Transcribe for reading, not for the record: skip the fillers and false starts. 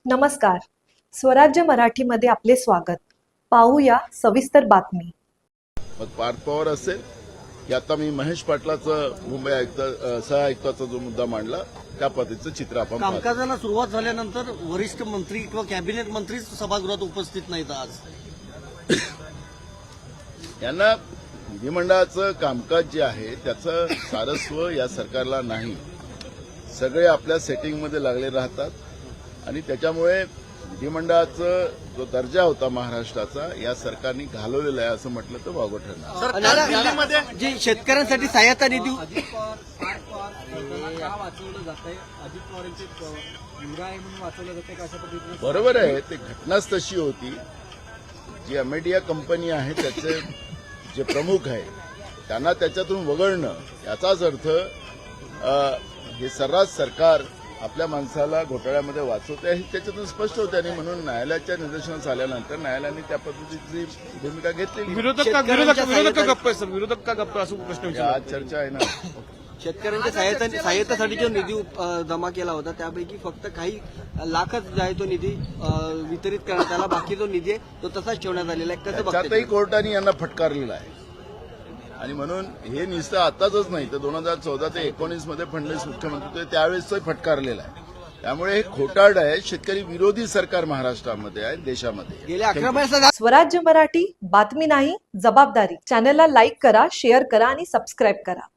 नमस्कार. स्वराज्य मराठीमध्ये आपले स्वागत. पाहूया सविस्तर बातमी. मग पार्थ पवार असेल की आता मी महेश पाटलाचं मुंबई सहआयुक्ताचा जो मुद्दा मांडला त्या पद्धतीचं चित्र आपण पाहतो. कामकाजाला सुरुवात झाल्यानंतर वरिष्ठ मंत्री किंवा कॅबिनेट मंत्रीच सभागृहात उपस्थित नाहीत आज. यांना विधिमंडळाचं कामकाज जे आहे त्याचं सारस्व या सरकारला नाही. सगळे आपल्या सेटिंगमध्ये लागले राहतात आणि त्याच्यामुळे विधिमंडळाचा जो दर्जा होता महाराष्ट्राचा या सरकारने घालवलेला आहे असं म्हटलं तर वावगं ठरणार. दिल्लीमध्ये जी शेतकऱ्यांसाठी सहायता निधी बरोबर आहे. ते घटनाच तशी होती. जी अमेडिया कंपनी आहे त्याचे जे प्रमुख आहे त्यांना त्याच्यातून वगळणं याचाच अर्थ हे सर्रास सरकार आपल्या माणसाला घोटाळ्यामध्ये वाचवते हे त्याच्यातून स्पष्ट होते आणि म्हणून न्यायालयाच्या निदर्शनास आल्यानंतर न्यायालयाने त्या पद्धतीची भूमिका घेतलेली. विरोधक का गप्प आहे सर? विरोधक का गप्प असं प्रश्न आज चर्चा आहे ना. शेतकऱ्यांच्या सहायतासाठी जो निधी जमा केला होता त्यापैकी फक्त काही लाखच जो आहे तो निधी वितरित करण्यात आला. बाकी जो निधी आहे तो तसाच ठेवण्यात आलेला आहे. कसं त्यातही बघताय? कोर्टाने यांना फटकारलेला आहे आणि म्हणून हे नुसतं आताच नाही तर 2014 ते 19 मध्ये फडणवीस मुख्यमंत्री होते त्यावेळेस फटकारलेला आहे. त्यामुळे हे खोटारड आहे. शेतकरी विरोधी सरकार महाराष्ट्रामध्ये आहे, देशामध्ये. गेल्या 11 वर्षात स्वराज्य मराठी बातमी नाही जबाबदारी. चॅनलला लाईक करा, शेअर करा आणि सबस्क्राईब करा.